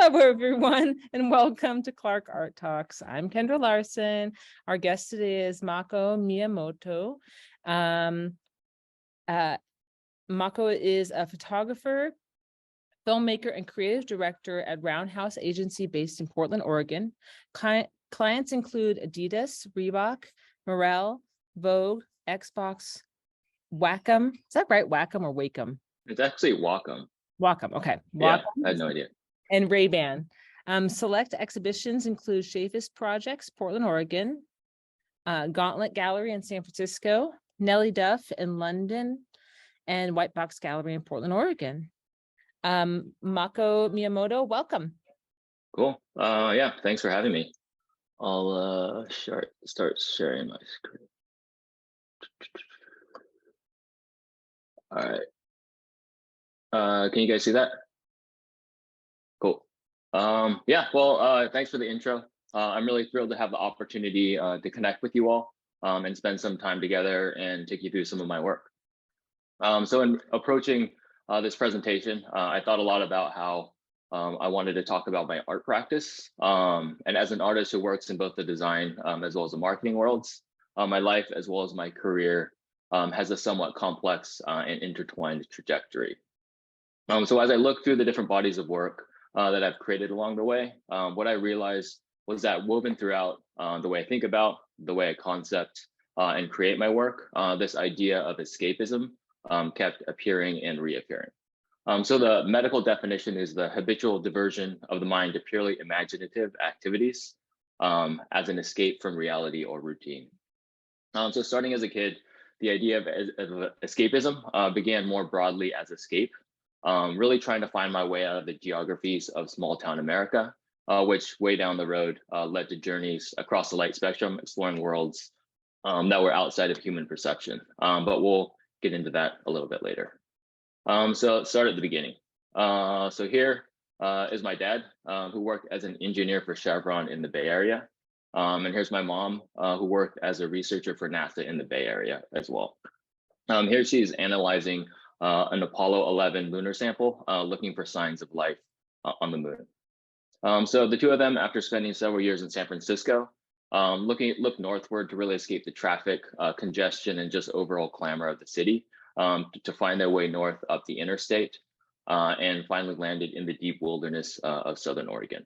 Hello, everyone, and welcome to Clark Art Talks. I'm Kendra Larson. Our guest today is Mako Miyamoto. Mako is a photographer, filmmaker, and creative director at Roundhouse Agency based in Portland, Oregon. Clients include Adidas, Reebok, Merrell, Vogue, Xbox, Wacom. Is that right? Wacom or Wacom? It's actually Wacom. Wacom, okay. Wacom. Yeah, I had no idea. And Ray Ban. Select exhibitions include Chefas Projects, Portland, Oregon, Gauntlet Gallery in San Francisco, Nelly Duff in London, and White Box Gallery in Portland, Oregon. Mako Miyamoto, welcome. Cool. Yeah, thanks for having me. I'll start sharing my screen. All right. Can you guys see that? Cool. Yeah, well, thanks for the intro. I'm really thrilled to have the opportunity to connect with you all and spend some time together and take you through some of my work. So in approaching this presentation, I thought a lot about how I wanted to talk about my art practice. And as an artist who works in both the design as well as the marketing worlds, my life as well as my career has a somewhat complex and intertwined trajectory. So as I look through the different bodies of work that I've created along the way, what I realized was that woven throughout the way I think about, the way I concept and create my work, this idea of escapism kept appearing and reappearing. So the medical definition is the habitual diversion of the mind to purely imaginative activities as an escape from reality or routine. So starting as a kid, the idea of escapism began more broadly as escape, really trying to find my way out of the geographies of small town America, which way down the road led to journeys across the light spectrum, exploring worlds that were outside of human perception. But we'll get into that a little bit later. So let's start at the beginning. So here is my dad, who worked as an engineer for Chevron in the Bay Area. And here's my mom, who worked as a researcher for NASA in the Bay Area as well. Here she's analyzing an Apollo 11 lunar sample, looking for signs of life on the moon. So the two of them, after spending several years in San Francisco, looked northward to really escape the traffic, congestion, and just overall clamor of the city, to find their way north up the interstate, and finally landed in the deep wilderness of Southern Oregon.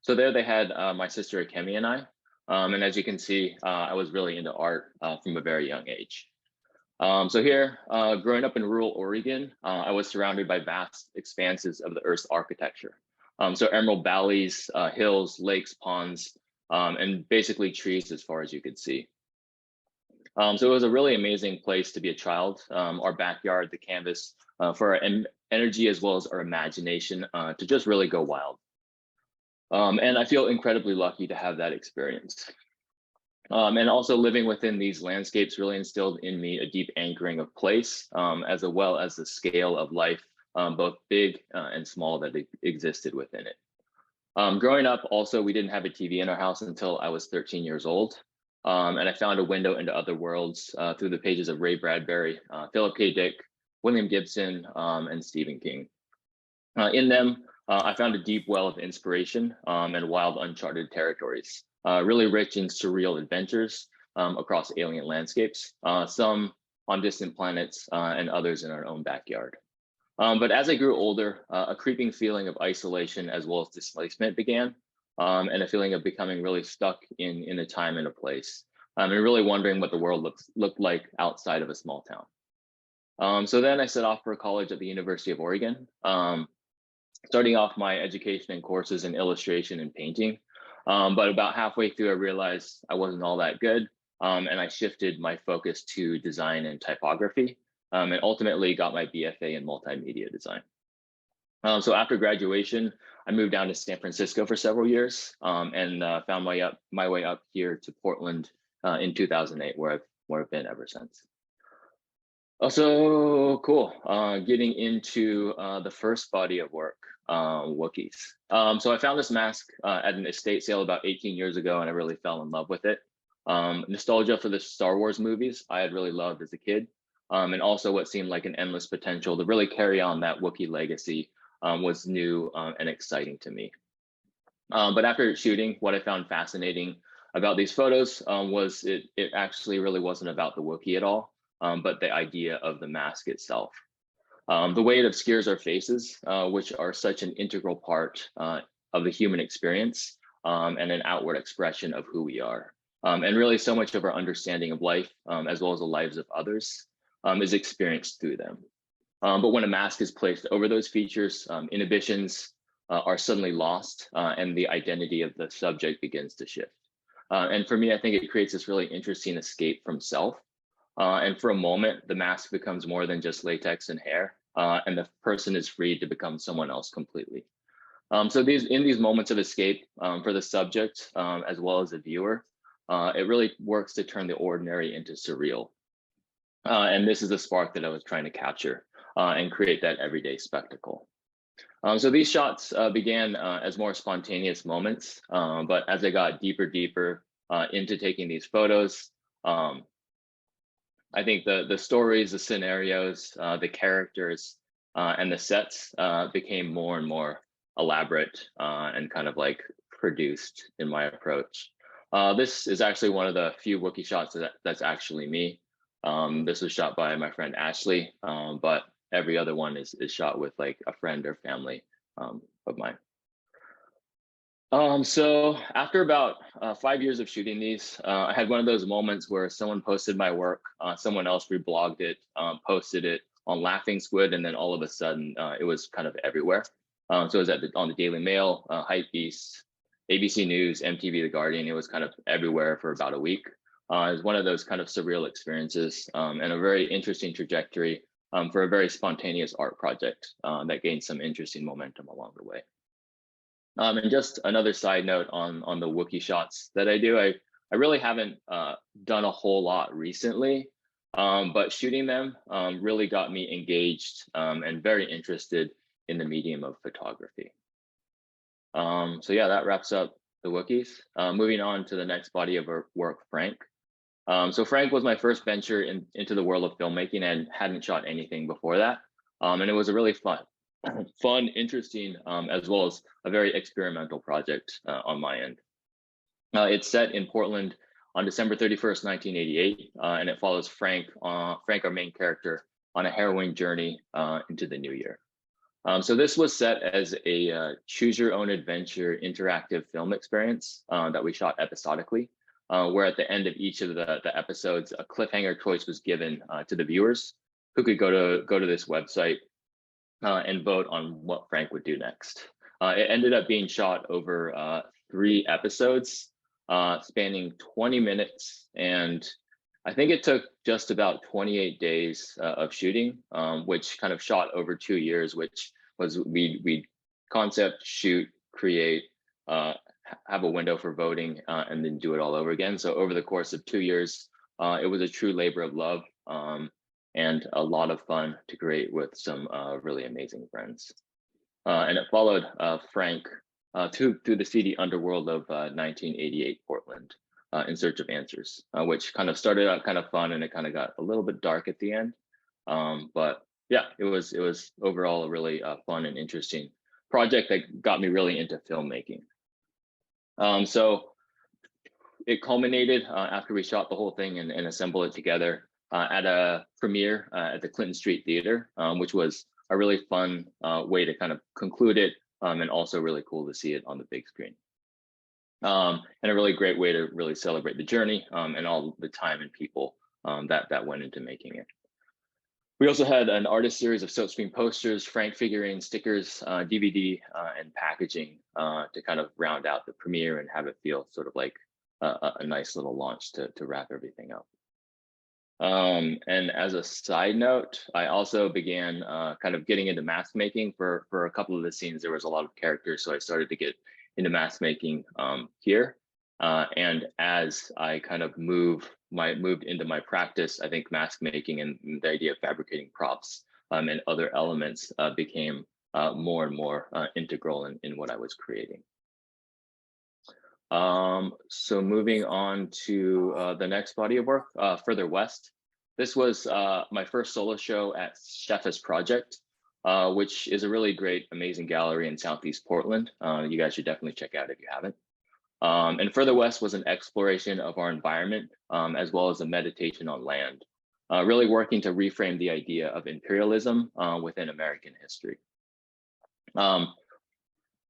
So there they had my sister Akemi and I, and as you can see, I was really into art from a very young age. So here, growing up in rural Oregon, I was surrounded by vast expanses of the Earth's architecture. So emerald valleys, hills, lakes, ponds, and basically trees as far as you could see. So it was a really amazing place to be a child. Our backyard, the canvas for our energy as well as our imagination to just really go wild. And I feel incredibly lucky to have that experience. And also living within these landscapes really instilled in me a deep anchoring of place, as well as the scale of life, both big and small, that existed within it. Growing up, also, we didn't have a TV in our house until I was 13 years old. And I found a window into other worlds through the pages of Ray Bradbury, Philip K. Dick, William Gibson, and Stephen King. In them, I found a deep well of inspiration and wild, uncharted territories, really rich in surreal adventures across alien landscapes, some on distant planets and others in our own backyard. But as I grew older, a creeping feeling of isolation as well as displacement began, and a feeling of becoming really stuck in a time and a place, and really wondering what the world looked like outside of a small town. So then I set off for college at the University of Oregon, starting off my education and courses in illustration and painting. But about halfway through, I realized I wasn't all that good, and I shifted my focus to design and typography, and ultimately got my BFA in multimedia design. So after graduation, I moved down to San Francisco for several years, and found my way up here to Portland in 2008, where I've been ever since. Also, cool. Getting into the first body of work, Wookiees. So I found this mask at an estate sale about 18 years ago, and I really fell in love with it. Nostalgia for the Star Wars movies I had really loved as a kid, and also what seemed like an endless potential to really carry on that Wookiee legacy was new and exciting to me. But after shooting, what I found fascinating about these photos was it actually really wasn't about the Wookiee at all, but the idea of the mask itself. The way it obscures our faces, which are such an integral part of the human experience and an outward expression of who we are. And really so much of our understanding of life, as well as the lives of others, is experienced through them. But when a mask is placed over those features, inhibitions are suddenly lost and the identity of the subject begins to shift. And for me, I think it creates this really interesting escape from self. And for a moment, the mask becomes more than just latex and hair, and the person is free to become someone else completely. So in these moments of escape for the subject, as well as the viewer, it really works to turn the ordinary into surreal. And this is the spark that I was trying to capture and create that everyday spectacle. So these shots began as more spontaneous moments, but as I got deeper into taking these photos, I think the stories, the scenarios, the characters, and the sets became more and more elaborate and kind of like produced in my approach. This is actually one of the few Wookiee shots that's actually me. This was shot by my friend Ashley, but every other one is shot with like a friend or family of mine. So after about 5 years of shooting these, I had one of those moments where someone posted my work, someone else reblogged it, posted it on Laughing Squid, and then all of a sudden it was kind of everywhere. So it was on the Daily Mail, Hypebeast, ABC News, MTV, The Guardian. It was kind of everywhere for about a week. It was one of those kind of surreal experiences and a very interesting trajectory for a very spontaneous art project that gained some interesting momentum along the way. And just another side note on the Wookiee shots that I do, I really haven't done a whole lot recently, but shooting them really got me engaged and very interested in the medium of photography. So yeah, that wraps up the Wookiees. Moving on to the next body of work, Frank. So Frank was my first venture into the world of filmmaking and hadn't shot anything before that. And it was a really fun, interesting, as well as a very experimental project on my end. It's set in Portland on December 31st, 1988, and it follows Frank, our main character, on a harrowing journey into the new year. So this was set as a choose your own adventure interactive film experience that we shot episodically, where at the end of each of the episodes, a cliffhanger choice was given to the viewers who could go to this website and vote on what Frank would do next. It ended up being shot over 3 episodes, spanning 20 minutes. And I think it took just about 28 days of shooting, which kind of shot over 2 years, which was we concept, shoot, create, have a window for voting, and then do it all over again. So over the course of 2 years, it was a true labor of love. And a lot of fun to create with some really amazing friends. And it followed Frank through the seedy underworld of 1988 Portland in search of answers, which kind of started out kind of fun and it kind of got a little bit dark at the end. But yeah, it was overall a really fun and interesting project that got me really into filmmaking. So it culminated after we shot the whole thing and assembled it together at a premiere at the Clinton Street Theater, which was a really fun way to kind of conclude it and also really cool to see it on the big screen. And a really great way to really celebrate the journey and all the time and people that went into making it. We also had an artist series of silkscreen posters, Frank figurines, stickers, DVD, and packaging to kind of round out the premiere and have it feel sort of like a nice little launch to wrap everything up. And as a side note, I also began kind of getting into mask making for a couple of the scenes. There was a lot of characters, so I started to get into mask making here. And as I kind of moved into my practice, I think mask making and the idea of fabricating props and other elements became more and more integral in what I was creating. So moving on to the next body of work, Further West. This was my first solo show at Chefas Projects, which is a really great, amazing gallery in Southeast Portland. You guys should definitely check out if you haven't. And further west was an exploration of our environment, as well as a meditation on land, really working to reframe the idea of imperialism within American history.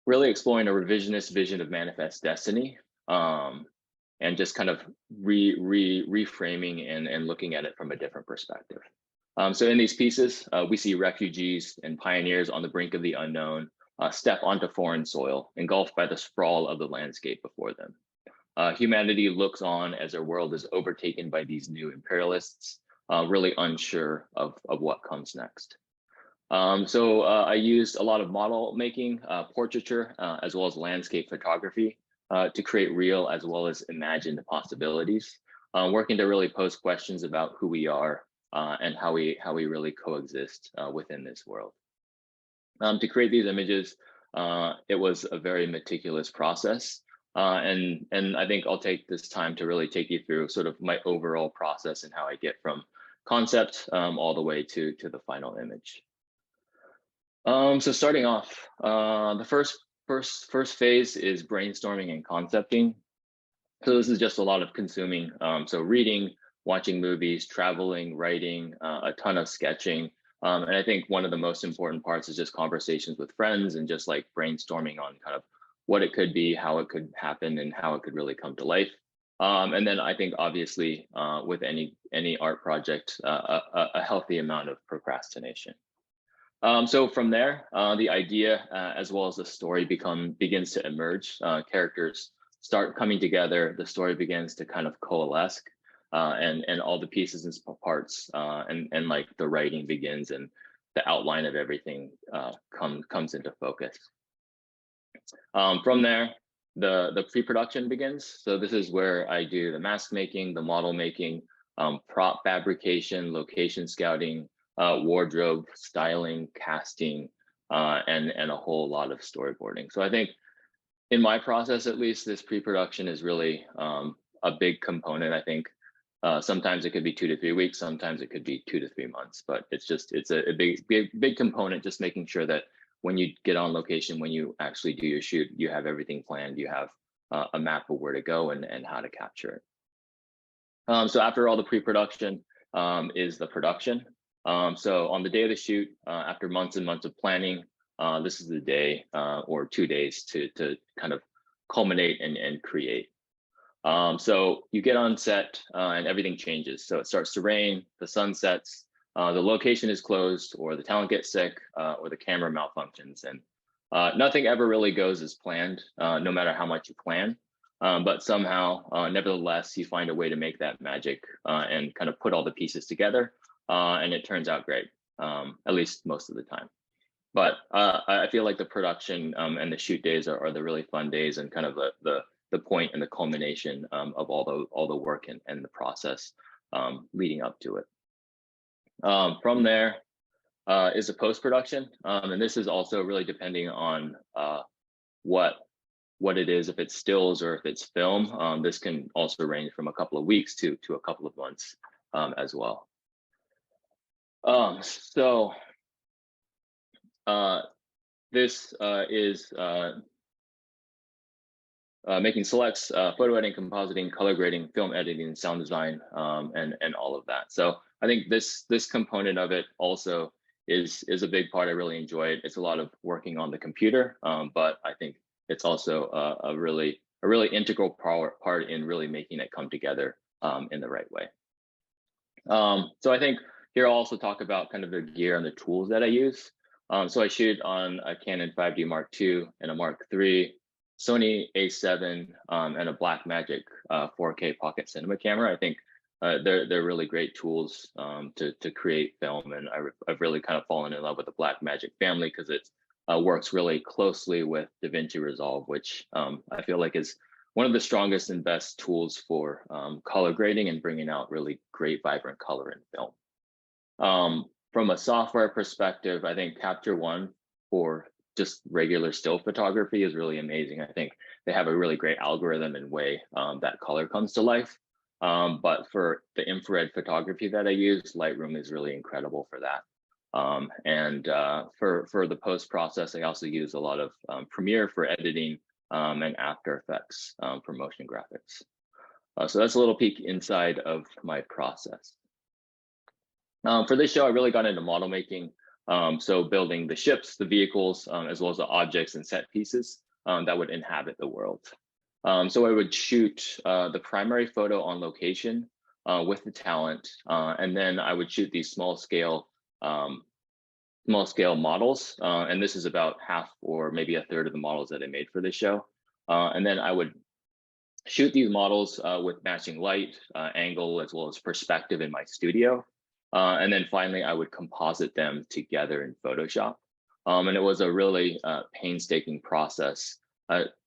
Really exploring a revisionist vision of manifest destiny, and just kind of reframing and looking at it from a different perspective. So in these pieces, we see refugees and pioneers on the brink of the unknown step onto foreign soil, engulfed by the sprawl of the landscape before them. Humanity looks on as their world is overtaken by these new imperialists, really unsure of what comes next. So I used a lot of model making, portraiture, as well as landscape photography to create real as well as imagined possibilities, working to really pose questions about who we are and how we really coexist within this world. To create these images, it was a very meticulous process. And I think I'll take this time to really take you through sort of my overall process and how I get from concept all the way to the final image. So starting off, the first phase is brainstorming and concepting. So this is just a lot of consuming. So reading, watching movies, traveling, writing, a ton of sketching. And I think one of the most important parts is just conversations with friends and just like brainstorming on kind of what it could be, how it could happen, and how it could really come to life. And then I think obviously with any art project, a healthy amount of procrastination. So from there, the idea as well as the story begins to emerge. Characters start coming together. The story begins to kind of coalesce, and all the pieces and parts, and like the writing begins, and the outline of everything comes into focus. From there, the pre-production begins. So this is where I do the mask making, the model making, prop fabrication, location scouting, wardrobe styling, casting, and a whole lot of storyboarding. So I think in my process, at least, this pre-production is really a big component. I think sometimes it could be 2 to 3 weeks, sometimes it could be 2 to 3 months, but it's a big component, just making sure that when you get on location, when you actually do your shoot, you have everything planned, you have a map of where to go and how to capture it. So after all the pre-production is the production. So on the day of the shoot, after months and months of planning, this is the day or 2 days to kind of culminate and create. So you get on set and everything changes. So it starts to rain, the sun sets, the location is closed, or the talent gets sick, or the camera malfunctions, and nothing ever really goes as planned, no matter how much you plan. But somehow, nevertheless, you find a way to make that magic and kind of put all the pieces together, and it turns out great, at least most of the time. But I feel like the production and the shoot days are the really fun days, and kind of the point and the culmination of all the work and the process leading up to it. From there is the post-production, and this is also really depending on what it is, if it's stills or if it's film. This can also range from a couple of weeks to a couple of months as well. So this is making selects, photo editing, compositing, color grading, film editing, sound design, and all of that. So I think this component of it also is a big part. I really enjoy it. It's a lot of working on the computer, but I think it's also a really integral part in really making it come together in the right way. So I think here I'll also talk about kind of the gear and the tools that I use. So I shoot on a Canon 5D Mark II and a Mark III, Sony A7, and a Blackmagic 4K pocket cinema camera. I think they're really great tools to create film, and I've really kind of fallen in love with the Blackmagic family because it works really closely with DaVinci Resolve, which I feel like is one of the strongest and best tools for color grading and bringing out really great, vibrant color in film. From a software perspective, I think Capture One for just regular still photography is really amazing. I think they have a really great algorithm and way that color comes to life. But for the infrared photography that I use, Lightroom is really incredible for that. For the post process, I also use a lot of Premiere for editing and After Effects for motion graphics. So that's a little peek inside of my process. For this show, I really got into model making. So building the ships, the vehicles, as well as the objects and set pieces that would inhabit the world. So I would shoot the primary photo on location with the talent, and then I would shoot these small scale models. And this is about half or maybe a third of the models that I made for this show. And then I would shoot these models with matching light, angle, as well as perspective in my studio. And then finally, I would composite them together in Photoshop. And it was a really painstaking process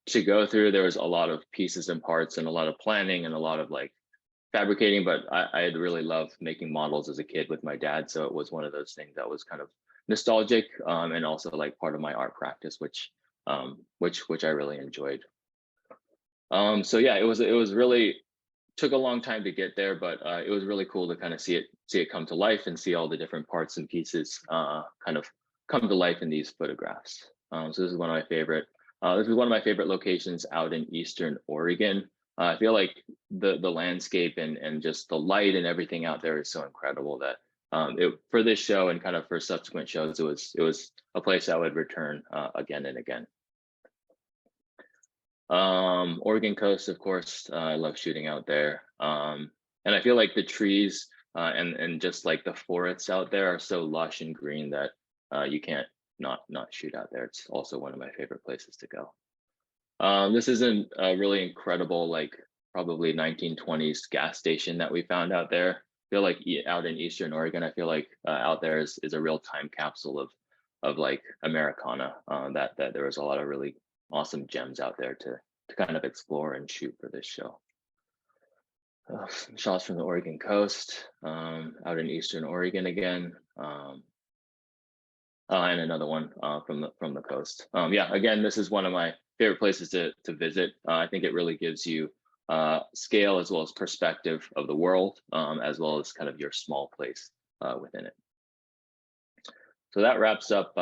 to go through. There was a lot of pieces and parts and a lot of planning and a lot of like fabricating, but I had really loved making models as a kid with my dad. So it was one of those things that was kind of nostalgic and also like part of my art practice, which I really enjoyed. So yeah, it was really took a long time to get there, but it was really cool to kind of see it come to life and see all the different parts and pieces kind of come to life in these photographs. So this is one of my favorite. This is one of my favorite locations out in Eastern Oregon. I feel like the landscape and just the light and everything out there is so incredible that for this show and kind of for subsequent shows, it was a place I would return again and again. Oregon coast, of course, I love shooting out there. And I feel like the trees and just like the forests out there are so lush and green that you can't not shoot out there. It's also one of my favorite places to go. This isn't a really incredible, like probably 1920s gas station that we found out there. I feel like out in Eastern Oregon, I feel like out there is a real time capsule of like Americana, that there was a lot of really awesome gems out there to kind of explore and shoot for this show. Shots from the Oregon coast, out in Eastern Oregon again, and another one from the coast. Yeah, again, this is one of my favorite places to visit. I think it really gives you scale as well as perspective of the world, as well as kind of your small place within it. So that wraps up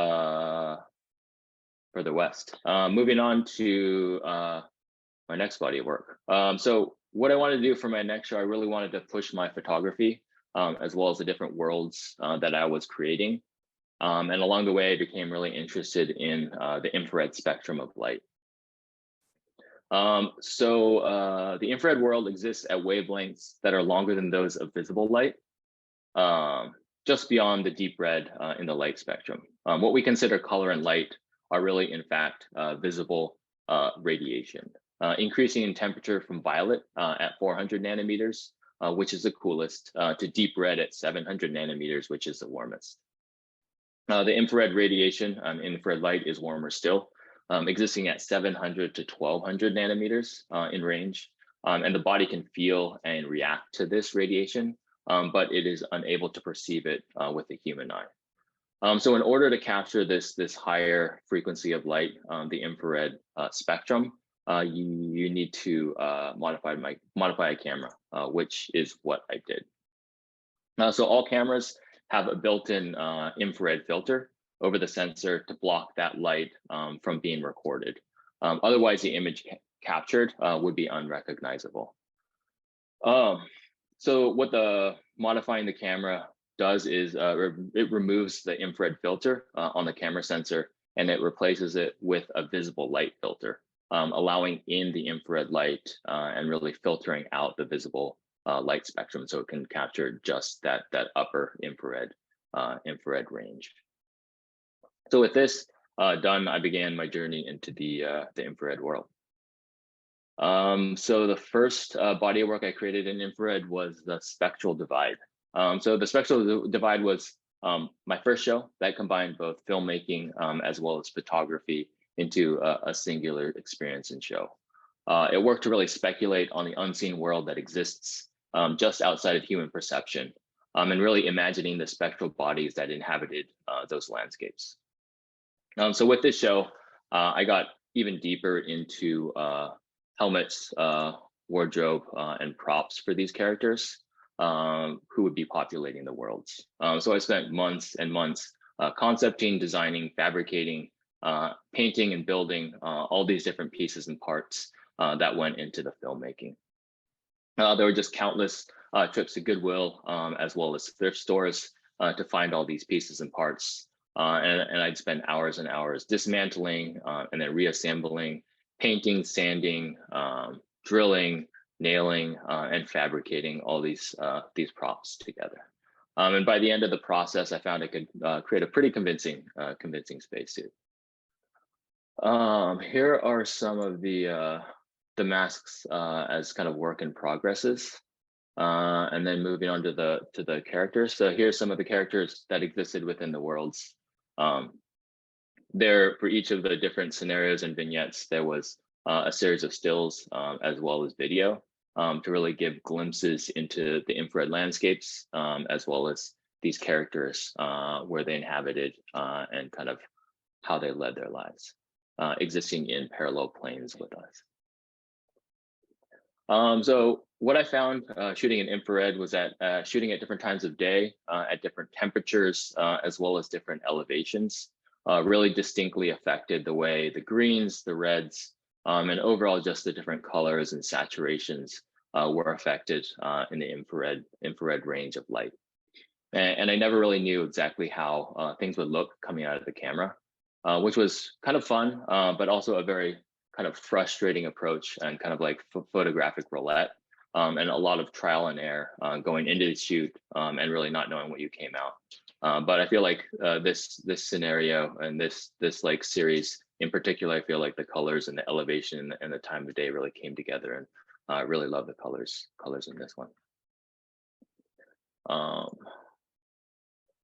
further west. Moving on to my next body of work. So what I wanted to do for my next show, I really wanted to push my photography as well as the different worlds that I was creating. And along the way, I became really interested in the infrared spectrum of light. So the infrared world exists at wavelengths that are longer than those of visible light, just beyond the deep red in the light spectrum. What we consider color and light are really, in fact, visible radiation, increasing in temperature from violet at 400 nanometers, which is the coolest, to deep red at 700 nanometers, which is the warmest. The infrared radiation, infrared light, is warmer still, existing at 700 to 1200 nanometers in range, and the body can feel and react to this radiation, but it is unable to perceive it with the human eye. So in order to capture this higher frequency of light, the infrared spectrum, you need to modify a camera, which is what I did. So all cameras have a built-in infrared filter over the sensor to block that light from being recorded. Otherwise, the image captured would be unrecognizable. So what modifying the camera does is it removes the infrared filter on the camera sensor, and it replaces it with a visible light filter, allowing in the infrared light and really filtering out the visible light spectrum, so it can capture just that upper infrared range. So with this done, I began my journey into the infrared world. So the first body of work I created in infrared was the spectral divide. So the spectral divide was my first show that combined both filmmaking as well as photography into a singular experience and show. It worked to really speculate on the unseen world that exists just outside of human perception, and really imagining the spectral bodies that inhabited those landscapes. So with this show, I got even deeper into helmets, wardrobe, and props for these characters who would be populating the worlds. So I spent months and months concepting, designing, fabricating, painting and building all these different pieces and parts that went into the filmmaking. There were just countless trips to Goodwill, as well as thrift stores to find all these pieces and parts. And I'd spend hours and hours dismantling and then reassembling, painting, sanding, drilling, nailing, and fabricating all these props together. And by the end of the process, I found I could create a pretty convincing spacesuit. Here are some of the masks as kind of work in progresses, and then moving on to the characters. So here's some of the characters that existed within the worlds. There, for each of the different scenarios and vignettes, there was a series of stills as well as video to really give glimpses into the infrared landscapes, as well as these characters, where they inhabited and kind of how they led their lives, existing in parallel planes with us. So what I found shooting in infrared was that shooting at different times of day, at different temperatures, as well as different elevations, really distinctly affected the way the greens, the reds, and overall just the different colors and saturations were affected in the infrared range of light. And I never really knew exactly how things would look coming out of the camera, which was kind of fun, but also a very kind of frustrating approach and kind of like photographic roulette, and a lot of trial and error going into the shoot and really not knowing what you came out. But I feel like this scenario and this like series in particular, I feel like the colors and the elevation and the time of day really came together, and I really love the colors in this one.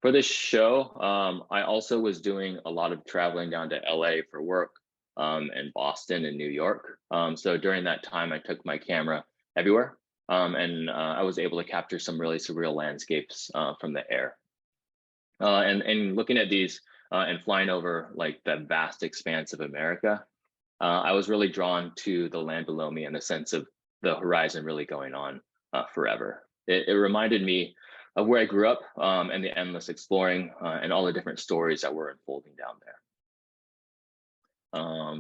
For this show, I also was doing a lot of traveling down to LA for work, and Boston and New York. So during that time, I took my camera everywhere, and I was able to capture some really surreal landscapes from the air. And looking at these and flying over like the vast expanse of America, I was really drawn to the land below me in the sense of the horizon really going on forever. It reminded me of where I grew up, and the endless exploring and all the different stories that were unfolding down there.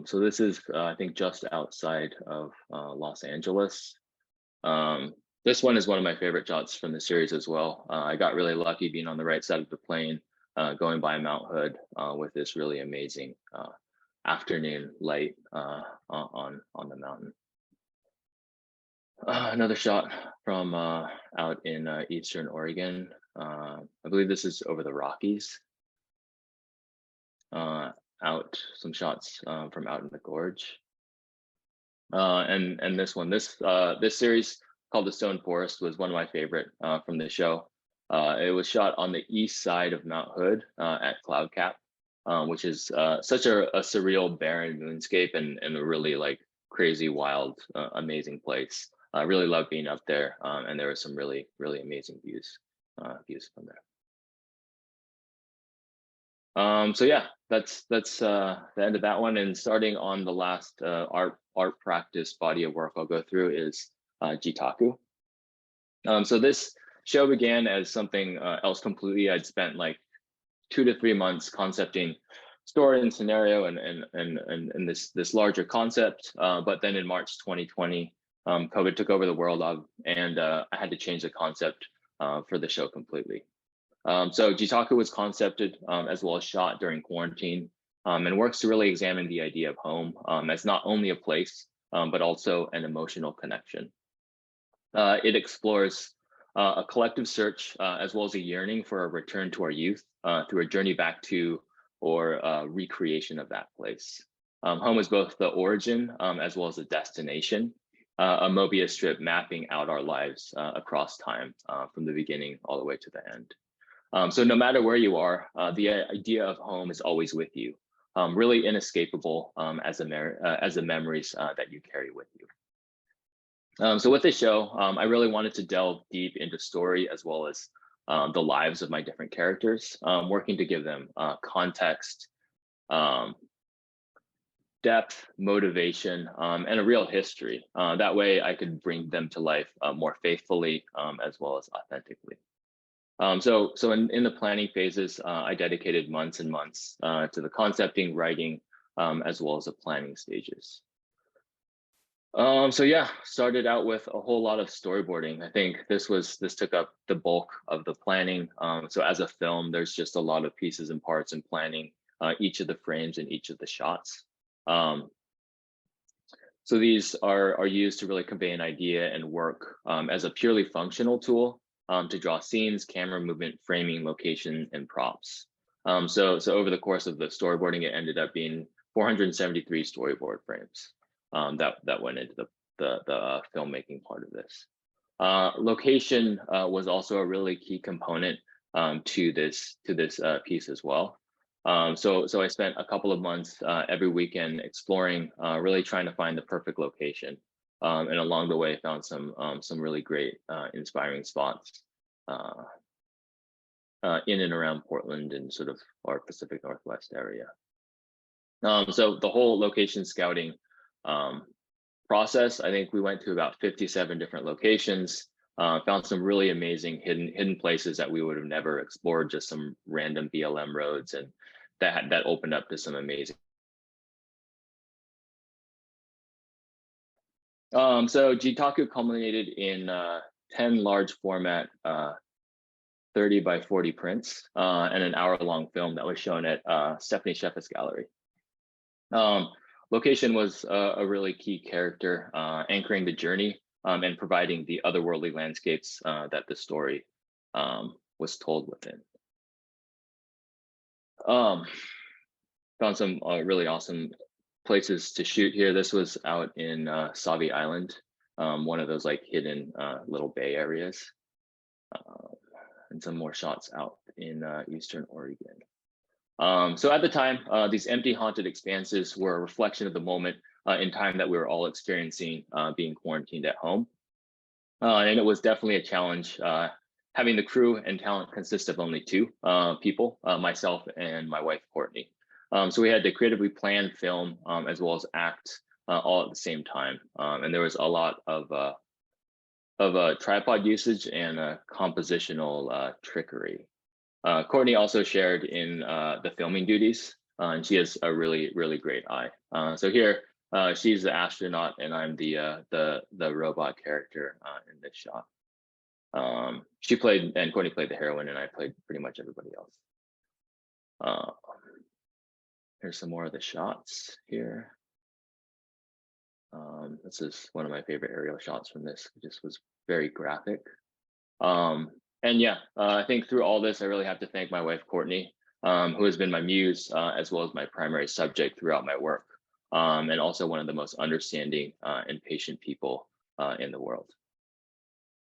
So this is, I think, just outside of Los Angeles. This one is one of my favorite shots from the series as well. I got really lucky being on the right side of the plane, going by Mount Hood with this really amazing afternoon light on the mountain. Another shot from out in Eastern Oregon. I believe this is over the Rockies. Out some shots from out in the gorge. And this one, this series called The Stone Forest was one of my favorite from the show. It was shot on the east side of Mount Hood at Cloud Cap, which is such a surreal, barren moonscape and a really like crazy, wild, amazing place. I really loved being up there, and there were some really, really amazing views from there. So yeah, that's the end of that one. And starting on the last art practice body of work I'll go through is Jitaku. So this show began as something else completely. I'd spent like 2 to 3 months concepting story and scenario and this larger concept. But then in March 2020, COVID took over the world, and I had to change the concept for the show completely. So Jitaku was concepted as well as shot during quarantine, and works to really examine the idea of home as not only a place, but also an emotional connection. It explores a collective search as well as a yearning for a return to our youth through a journey back to or recreation of that place. Home is both the origin as well as a destination, a Mobius strip mapping out our lives across time from the beginning all the way to the end. So no matter where you are, the idea of home is always with you, really inescapable as the memories that you carry with you. So with this show, I really wanted to delve deep into story as well as the lives of my different characters, working to give them context, depth, motivation, and a real history. That way I could bring them to life more faithfully as well as authentically. So in the planning phases, I dedicated months and months to the concepting, writing, as well as the planning stages. So yeah, started out with a whole lot of storyboarding. I think this took up the bulk of the planning. So as a film, there's just a lot of pieces and parts in planning each of the frames and each of the shots. So these are used to really convey an idea and work as a purely functional tool to draw scenes, camera movement, framing, location, and props. So over the course of the storyboarding, it ended up being 473 storyboard frames that went into the filmmaking part of this. Location was also a really key component to this piece as well. So I spent a couple of months every weekend exploring, really trying to find the perfect location, and along the way found some really great, inspiring spots in and around Portland and sort of our Pacific Northwest area. So the whole location scouting process, I think we went to about 57 different locations. Found some really amazing hidden places that we would have never explored, just some random BLM roads, and that opened up to some amazing. So Jitaku culminated in 10 large format 30 by 40 prints and an hour-long film that was shown at Stephanie Chefas Gallery. Location was a really key character, anchoring the journey and providing the otherworldly landscapes that the story was told within. Found some really awesome places to shoot here. This was out in Sauvie Island, one of those like hidden little bay areas, and some more shots out in Eastern Oregon. So at the time, these empty haunted expanses were a reflection of the moment in time that we were all experiencing being quarantined at home. And it was definitely a challenge. Having the crew and talent consist of only two people, myself and my wife, Courtney. So we had to creatively plan, film, as well as act all at the same time. And there was a lot of tripod usage and compositional trickery. Courtney also shared in the filming duties, and she has a really, really great eye. So here, she's the astronaut, and I'm the robot character in this shot. Courtney played the heroine, and I played pretty much everybody else. Here's some more of the shots here. This is one of my favorite aerial shots from this. It just was very graphic. And yeah, I think through all this, I really have to thank my wife, Courtney, who has been my muse, as well as my primary subject throughout my work, and also one of the most understanding and patient people in the world.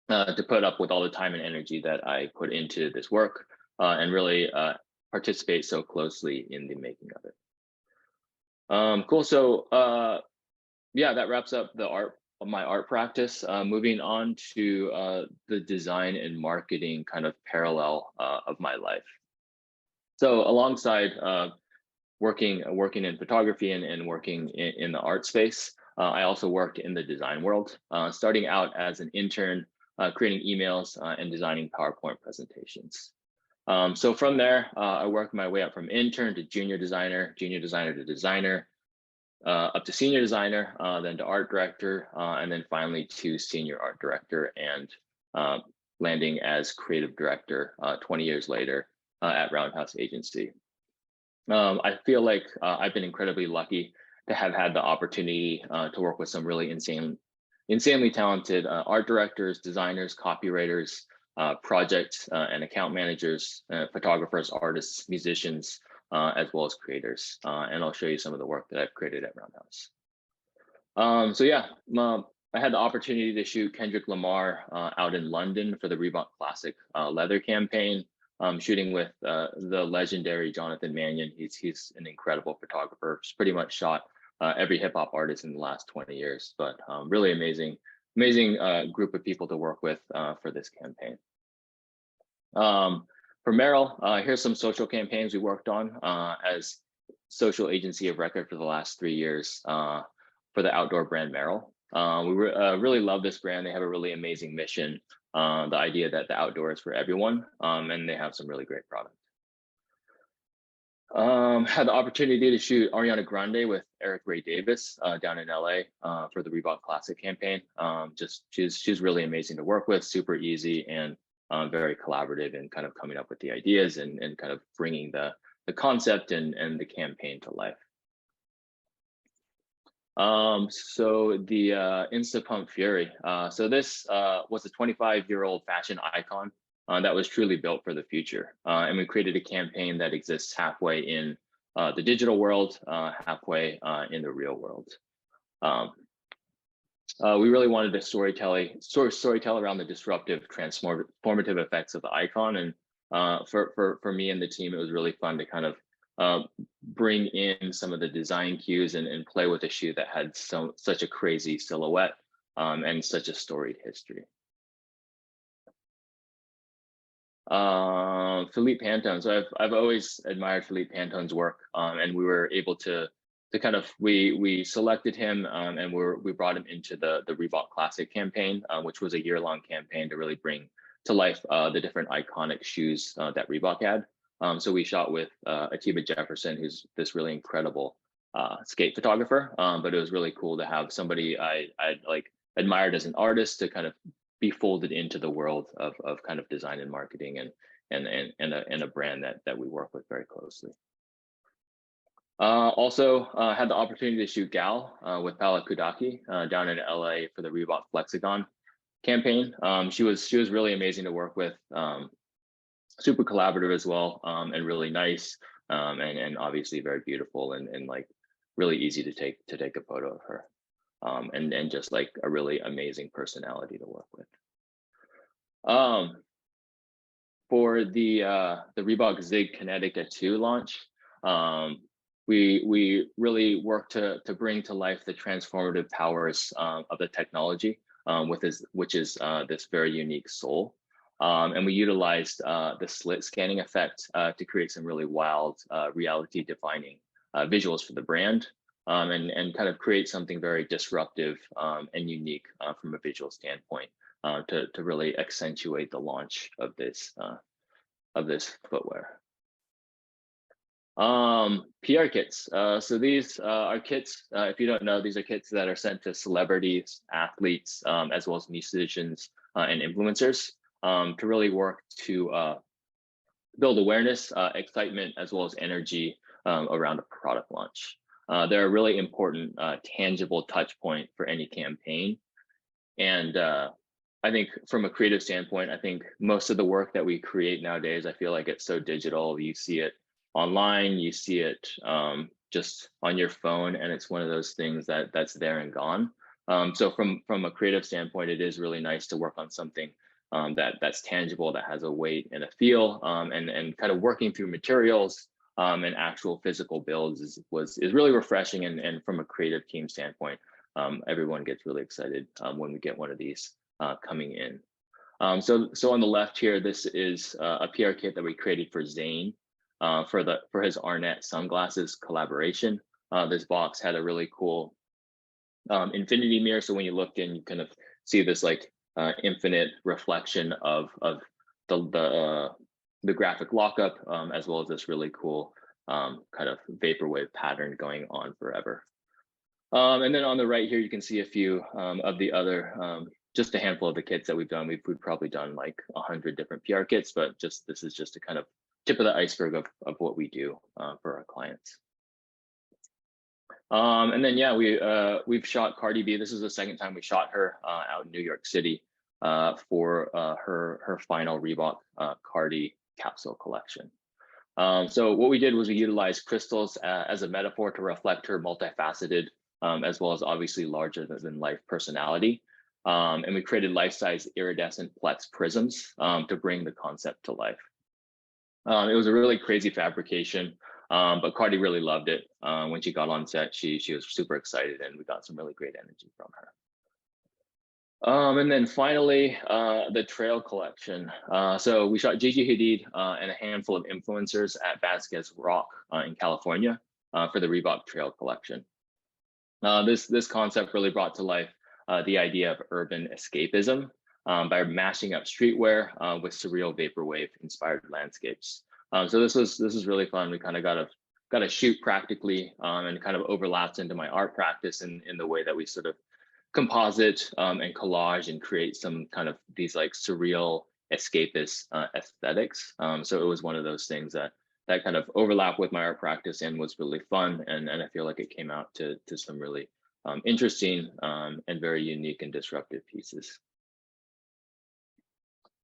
To put up with all the time and energy that I put into this work and really participate so closely in the making of it. Cool. So yeah, that wraps up my art practice. Moving on to the design and marketing kind of parallel of my life. So alongside working in photography and working in the art space, I also worked in the design world, starting out as an intern, creating emails and designing PowerPoint presentations. So from there, I worked my way up from intern to junior designer to designer, up to senior designer, then to art director, and then finally to senior art director, and landing as creative director 20 years later at Roundhouse Agency. I feel like I've been incredibly lucky to have had the opportunity to work with some really insanely talented art directors, designers, copywriters, project and account managers, photographers, artists, musicians, as well as creators. And I'll show you some of the work that I've created at Roundhouse. So yeah, I had the opportunity to shoot Kendrick Lamar out in London for the Reebok Classic leather campaign, shooting with the legendary Jonathan Mannion. He's an incredible photographer. He's pretty much shot every hip hop artist in the last 20 years, but really amazing group of people to work with for this campaign. For Merrell, here's some social campaigns we worked on as social agency of record for the last 3 years for the outdoor brand Merrell. We really love this brand. They have a really amazing mission the idea that the outdoor is for everyone, and they have some really great products. Had the opportunity to shoot Ariana Grande with Eric Ray Davis down in LA for the Reebok Classic campaign. She's really amazing to work with, super easy and very collaborative in kind of coming up with the ideas and kind of bringing the concept and the campaign to life. So the Insta Pump Fury. So this was a 25-year-old fashion icon that was truly built for the future. And we created a campaign that exists halfway in the digital world, halfway in the real world. We really wanted to storytell around the disruptive, transformative effects of the icon. And for me and the team, it was really fun to kind of bring in some of the design cues and play with a shoe that had such a crazy silhouette and such a storied history. Philippe Pantone. So I've always admired Philippe Pantone's work, and we were able to kind of we selected him and we brought him into the Reebok Classic campaign, which was a year-long campaign to really bring to life the different iconic shoes that Reebok had. So we shot with Atiba Jefferson, who's this really incredible skate photographer. But it was really cool to have somebody I like admired as an artist to kind of be folded into the world of kind of design and marketing and a brand that we work with very closely. Also had the opportunity to shoot Gal with Paula Kudaki down in LA for the Reebok Flexagon campaign. She was really amazing to work with, super collaborative as well, and really nice, and obviously very beautiful and like really easy to take a photo of her. And just like a really amazing personality to work with. For the Reebok Zig Kinetica 2 launch, we really worked to bring to life the transformative powers of the technology, which is this very unique sole. And we utilized the slit scanning effect to create some really wild, reality-defining visuals for the brand. And kind of create something very disruptive and unique from a visual standpoint to really accentuate the launch of this footwear. PR kits. So these are kits, if you don't know, these are kits that are sent to celebrities, athletes, as well as musicians and influencers to really work to build awareness, excitement, as well as energy around a product launch. They're a really important, tangible touch point for any campaign. And I think from a creative standpoint, I think most of the work that we create nowadays, I feel like it's so digital. You see it online, you see it just on your phone, and it's one of those things that's there and gone. So from a creative standpoint, it is really nice to work on something that's tangible, that has a weight and a feel, and kind of working through materials and actual physical builds is really refreshing, and from a creative team standpoint, everyone gets really excited when we get one of these coming in. So on the left here, this is a PR kit that we created for Zayn for his Arnett sunglasses collaboration. This box had a really cool infinity mirror, so when you looked in, you kind of see this like infinite reflection of the graphic lockup, as well as this really cool kind of vaporwave pattern going on forever. And then on the right here, you can see a few of the other, just a handful of the kits that we've done. We've probably done like 100 different PR kits, but this is just a kind of tip of the iceberg of what we do for our clients. And then, yeah, we've shot Cardi B. This is the second time we shot her out in New York City for her final Reebok Cardi capsule collection. So what we did was we utilized crystals as a metaphor to reflect her multifaceted, as well as obviously larger than life personality. And we created life-size iridescent Plex prisms to bring the concept to life. It was a really crazy fabrication, but Cardi really loved it. When she got on set, she was super excited, and we got some really great energy from her. And then finally, the trail collection. So we shot Gigi Hadid and a handful of influencers at Vasquez Rock in California for the Reebok Trail collection. This concept really brought to life the idea of urban escapism. by mashing up streetwear with surreal vaporwave inspired landscapes. So this was really fun. We kind of got to shoot practically and kind of overlaps into my art practice in the way that we sort of composite and collage and create some kind of these like surreal escapist aesthetics. So it was one of those things that kind of overlap with my art practice and was really fun. And I feel like it came out to some really interesting and very unique and disruptive pieces.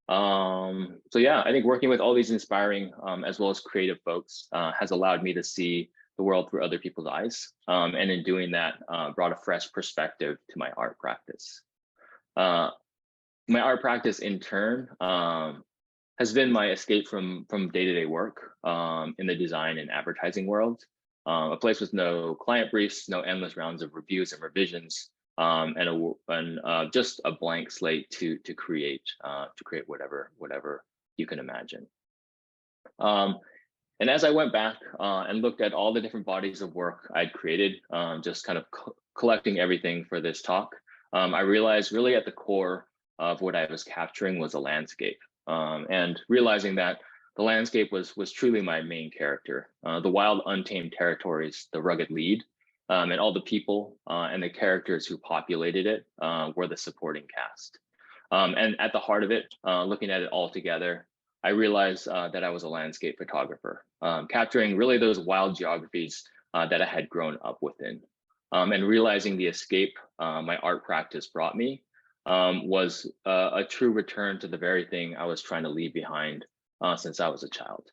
So yeah, I think working with all these inspiring as well as creative folks has allowed me to see the world through other people's eyes. And in doing that, brought a fresh perspective to my art practice. My art practice in turn has been my escape from day-to-day work in the design and advertising world. A place with no client briefs, no endless rounds of reviews and revisions, and just a blank slate to create whatever you can imagine. And as I went back and looked at all the different bodies of work I'd created, just kind of collecting everything for this talk, I realized really at the core of what I was capturing was a landscape, and realizing that the landscape was truly my main character, the wild, untamed territories, the rugged lead, and all the people and the characters who populated it were the supporting cast. And at the heart of it, looking at it all together, I realized that I was a landscape photographer, capturing really those wild geographies that I had grown up within. And realizing the escape my art practice brought me was a true return to the very thing I was trying to leave behind since I was a child.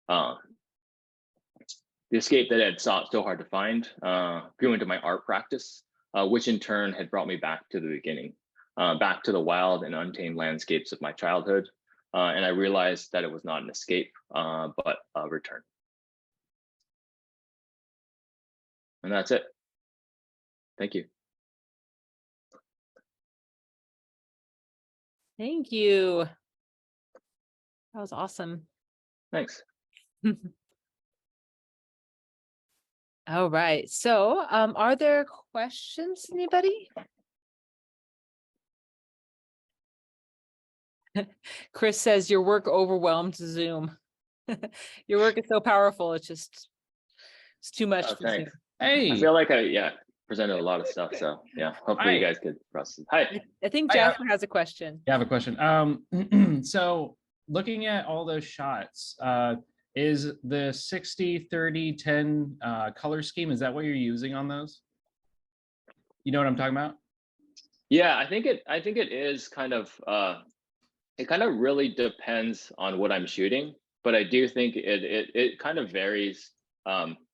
The escape that I had sought so hard to find grew into my art practice, which in turn had brought me back to the beginning, back to the wild and untamed landscapes of my childhood. And I realized that it was not an escape, but a return. And that's it. Thank you. Thank you. That was awesome. Thanks. All right. So are there questions, anybody? Chris says your work overwhelmed Zoom. Your work is so powerful. It's too much for Zoom. Thanks. Hey, I feel like I presented a lot of stuff. So yeah, hopefully you guys could process. Hi. I think Jasper has a question. I have a question. So looking at all those shots, is the 60-30-10 color scheme, is that what you're using on those? You know what I'm talking about? Yeah, I think it is kind of it kind of really depends on what I'm shooting, but I do think it kind of varies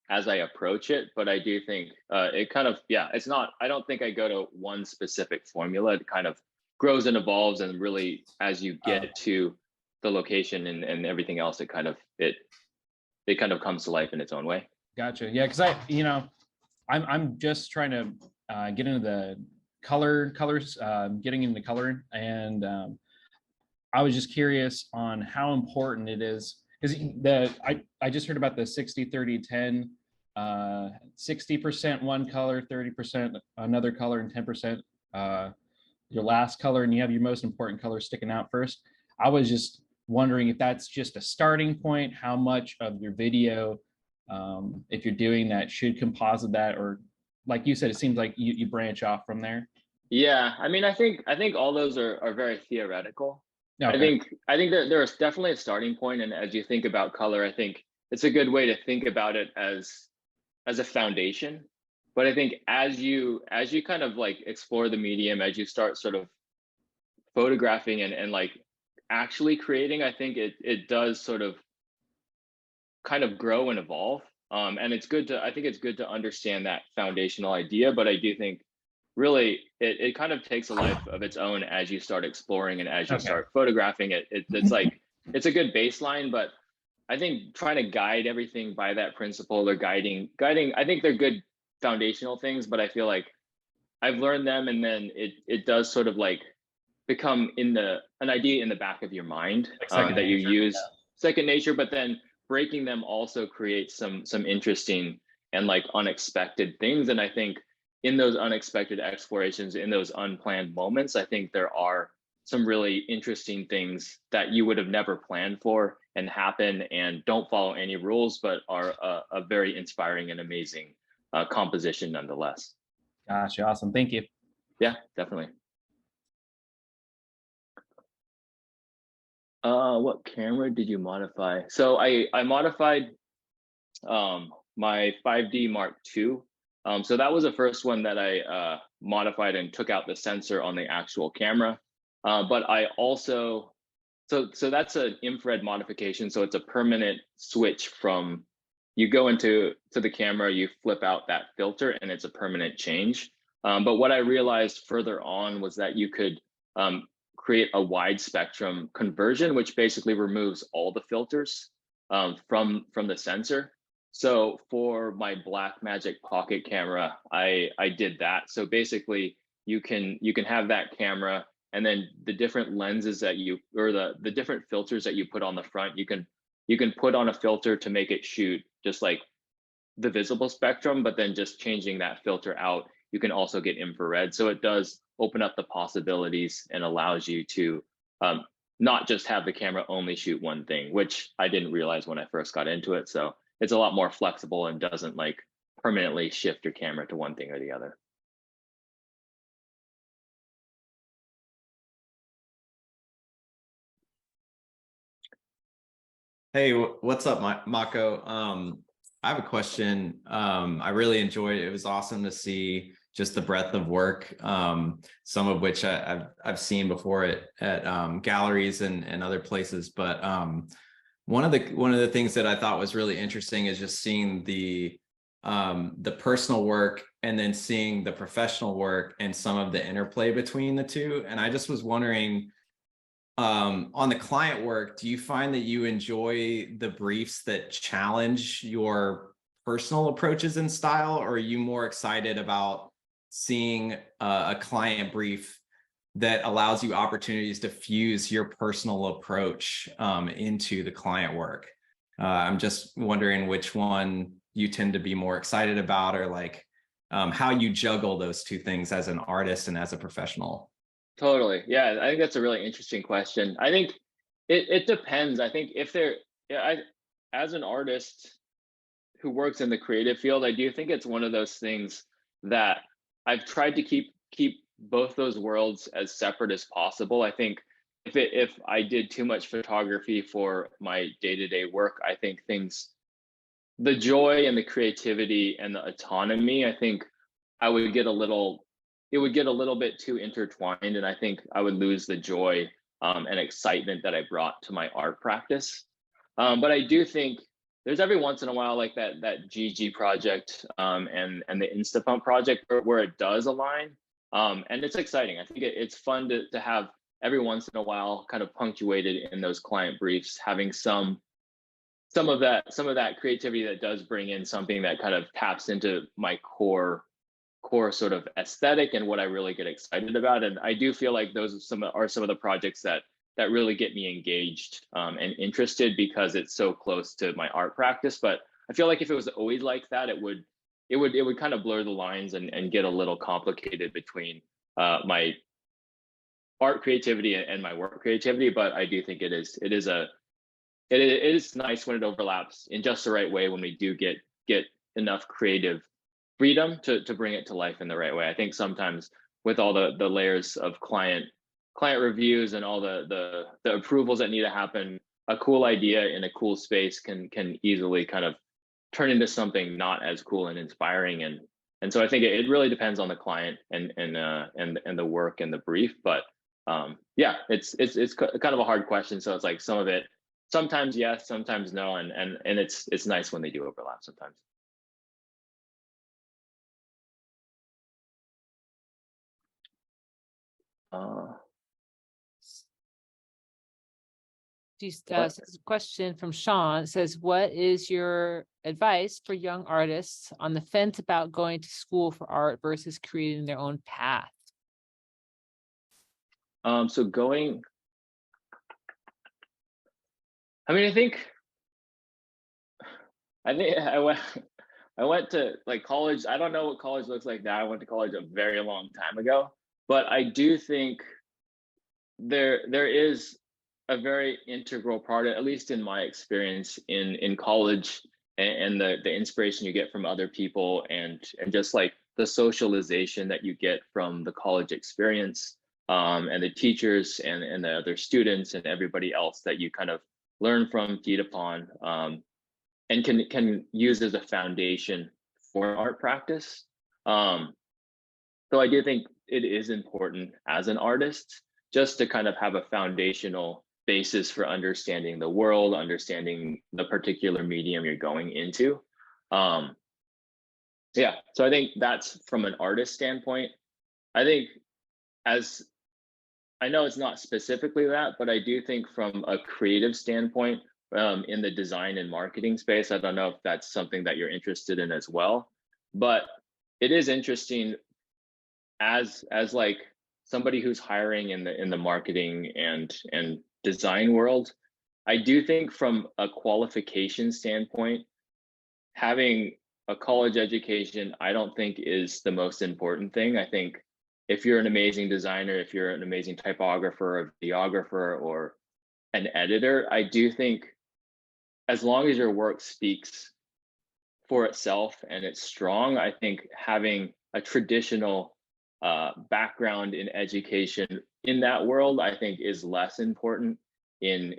as I approach it. But I do think it kind of, yeah, it's not, I don't think I go to one specific formula. It kind of grows and evolves, and really as you get to the location and everything else, it kind of comes to life in its own way. Gotcha. Yeah, because I'm just trying to get into the colors, getting into color, and I was just curious on how important it is, because I just heard about the 60-30-10, 60% one color, 30% another color, and 10% your last color, and you have your most important color sticking out first. I was just wondering if that's just a starting point, how much of your video, if you're doing that, should composite that, or like you said, it seems like you branch off from there. Yeah, I mean, I think all those are very theoretical. Okay. I think that there is definitely a starting point, and as you think about color, I think it's a good way to think about it as a foundation. But I think as you kind of like explore the medium, as you start sort of photographing and like actually creating, I think it does sort of kind of grow and evolve. And I think it's good to understand that foundational idea, but I do think really it kind of takes a life of its own as you start exploring and as you start photographing it. It's like, it's a good baseline, but I think trying to guide everything by that principle, or guiding, I think they're good foundational things, but I feel like I've learned them, and then it does sort of like become an idea in the back of your mind that you use, second nature, but then breaking them also creates some interesting and like unexpected things. And I think in those unexpected explorations, in those unplanned moments, I think there are some really interesting things that you would have never planned for and happen and don't follow any rules, but are a very inspiring and amazing composition nonetheless. Gosh, awesome. Thank you. Yeah, definitely. What camera did you modify? So I modified my 5D Mark II. So that was the first one that I modified and took out the sensor on the actual camera. But I also, so that's an infrared modification. So it's a permanent switch from, you go into the camera, you flip out that filter, and it's a permanent change. But what I realized further on was that you could create a wide spectrum conversion, which basically removes all the filters from the sensor. So for my Blackmagic Pocket camera, I did that. So basically, you can have that camera, and then the different lenses that you, or the different filters that you put on the front, you can put on a filter to make it shoot just like the visible spectrum, but then just changing that filter out, you can also get infrared. So it does open up the possibilities and allows you to not just have the camera only shoot one thing, which I didn't realize when I first got into it. So it's a lot more flexible and doesn't like permanently shift your camera to one thing or the other. Hey, what's up, Mako? I have a question. I really enjoyed it. It was awesome to see just the breadth of work, some of which I've seen before at galleries and other places. But one of the things that I thought was really interesting is just seeing the personal work and then seeing the professional work and some of the interplay between the two. And I just was wondering, on the client work, do you find that you enjoy the briefs that challenge your personal approaches and style, or are you more excited about seeing a client brief that allows you opportunities to fuse your personal approach into the client work? I'm just wondering which one you tend to be more excited about, or like how you juggle those two things as an artist and as a professional. Totally. Yeah, I think that's a really interesting question. I think it depends. I think if they're, yeah, as an artist who works in the creative field, I do think it's one of those things that I've tried to keep both those worlds as separate as possible. I think if I did too much photography for my day-to-day work, I think the joy and the creativity and the autonomy, I think I would get it would get a little bit too intertwined, and I think I would lose the joy and excitement that I brought to my art practice. But I do think there's every once in a while like that GG project and the Instapump project where it does align, and it's exciting. I think it's fun to have every once in a while, kind of punctuated in those client briefs, having some of that creativity that does bring in something that kind of taps into my core sort of aesthetic and what I really get excited about. And I do feel like those are some of the projects that really get me engaged and interested, because it's so close to my art practice. But I feel like if it was always like that, it would kind of blur the lines and get a little complicated between my art creativity and my work creativity. But I do think it is nice when it overlaps in just the right way, when we do get enough creative freedom to bring it to life in the right way. I think sometimes with all the layers of client reviews and all the approvals that need to happen, a cool idea in a cool space can easily kind of turn into something not as cool and inspiring. And so I think it really depends on the client and the work and the brief. But yeah, it's kind of a hard question. So it's like some of it, sometimes yes, sometimes no, and it's nice when they do overlap sometimes. Says a question from Sean. It says, what is your advice for young artists on the fence about going to school for art versus creating their own path? So going, I mean, I think I went to like college. I don't know what college looks like now. I went to college a very long time ago, but I do think there is a very integral part, at least in my experience in college, and the inspiration you get from other people, and just like the socialization that you get from the college experience, and the teachers and the other students and everybody else that you kind of learn from, feed upon, and can use as a foundation for art practice. So I do think it is important as an artist just to kind of have a foundational basis for understanding the world, understanding the particular medium you're going into. Yeah, so I think that's from an artist standpoint. I think, as I know it's not specifically that, but I do think from a creative standpoint, in the design and marketing space, I don't know if that's something that you're interested in as well, but it is interesting as like somebody who's hiring in the marketing and design world. I do think from a qualification standpoint, having a college education, I don't think is the most important thing. I think if you're an amazing designer, if you're an amazing typographer, a videographer, or an editor, I do think as long as your work speaks for itself and it's strong, I think having a traditional background in education in that world, I think is less important in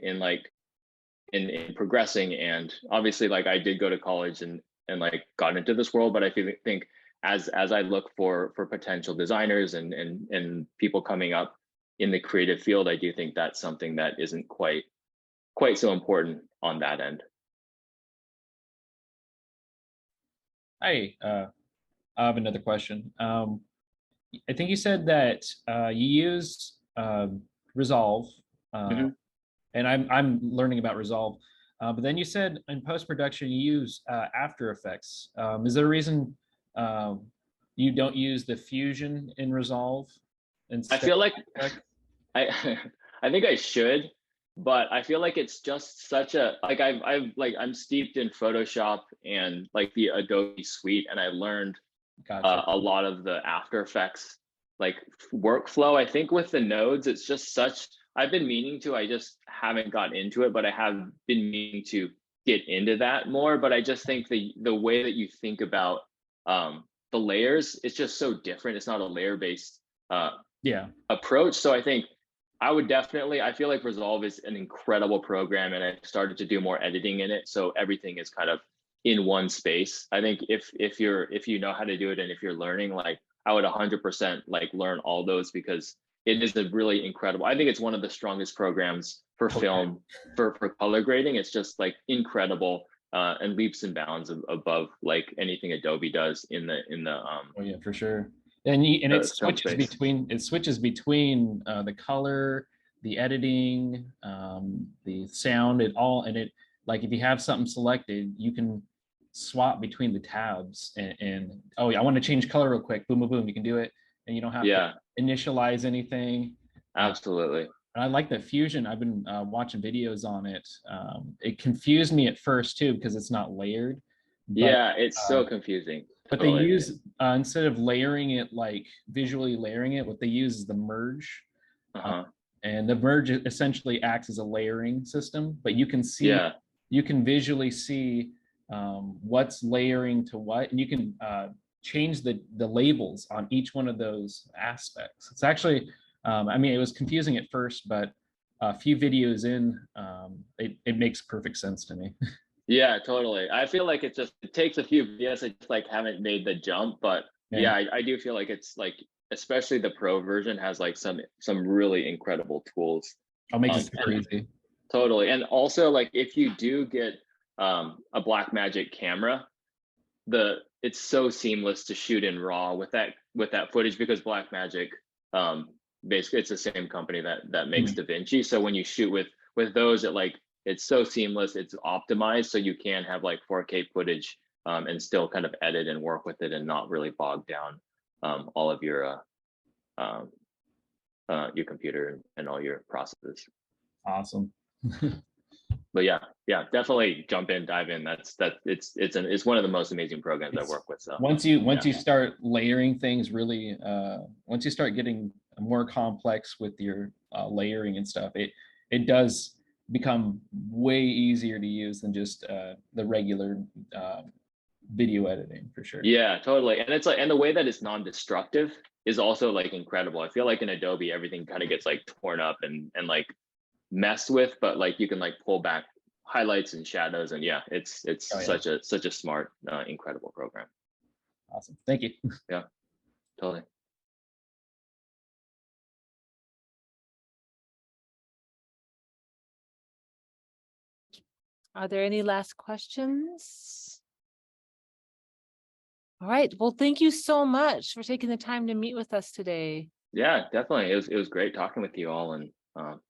progressing. And obviously, like, I did go to college and like got into this world, but I think as I look for potential designers and people coming up in the creative field, I do think that's something that isn't quite so important on that end. Hi, I have another question. I think you said that you use Resolve, Mhm. and I'm learning about Resolve. But then you said in post-production you use After Effects. Is there a reason you don't use the Fusion in Resolve instead? I feel like of I I think I should, but I feel like it's just such a like I'm steeped in Photoshop and like the Adobe suite, and I learned Gotcha. a lot of the After Effects like workflow. I think with the nodes, it's just such. I've been meaning to. I just haven't got into it, but I have been meaning to get into that more. But I just think the way that you think about the layers, it's just so different. It's not a layer based Yeah. approach. So I think I would definitely. I feel like Resolve is an incredible program, and I started to do more editing in it, so everything is kind of in one space. I think if you know how to do it and if you're learning, like, I would 100% like learn all those, because it is a really incredible. I think it's one of the strongest programs for film, for color grading. It's just like incredible, and leaps and bounds above like anything Adobe does in the Oh yeah, for sure. And it film switches space. between the color, the editing, the sound, it like if you have something selected, you can swap between the tabs and oh yeah, I want to change color real quick. Boom, boom, boom. You can do it, and you don't have Yeah, to initialize anything. absolutely. And I like the Fusion. I've been watching videos on it. It confused me at first too because it's not layered. But Yeah, it's so confusing. but they Totally. use instead of layering it, like visually layering it, what they use is the merge. Uh-huh. And the merge essentially acts as a layering system, but you can see, Yeah. you can visually see what's layering to what, and you can change the labels on each one of those aspects. It's actually, I mean, it was confusing at first, but a few videos in, it makes perfect sense to me. Yeah, totally. I feel like it takes a few videos. I just like haven't made the jump, but Yeah. yeah, I do feel like it's like, especially the pro version has like some really incredible tools. It makes it super And easy. totally. And also, like, if you do get a Blackmagic camera, it's so seamless to shoot in RAW with that footage, because Blackmagic, basically it's the same company that makes DaVinci. So when you shoot with those, it's so seamless, it's optimized, so you can have like 4K footage, and still kind of edit and work with it and not really bog down all of your computer and all your processes. Awesome. But yeah, definitely dive in. It's one of the most amazing programs I work with. So once you start layering things really, once you start getting more complex with your layering and stuff, it does become way easier to use than just the regular video editing, for sure. Yeah, totally. And it's like, and the way that it's non-destructive is also like incredible. I feel like in Adobe, everything kind of gets like torn up and like messed with, but like you can like pull back highlights and shadows, and yeah, it's such a smart, incredible program. Awesome. Thank you. Yeah, totally. Are there any last questions? All right. Well, thank you so much for taking the time to meet with us today. Yeah, definitely. It was great talking with you all, and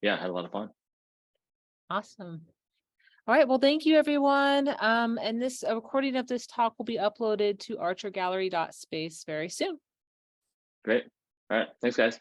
yeah, had a lot of fun. Awesome. All right. Well, thank you, everyone. And this a recording of this talk will be uploaded to archergallery.space very soon. Great. All right. Thanks, guys.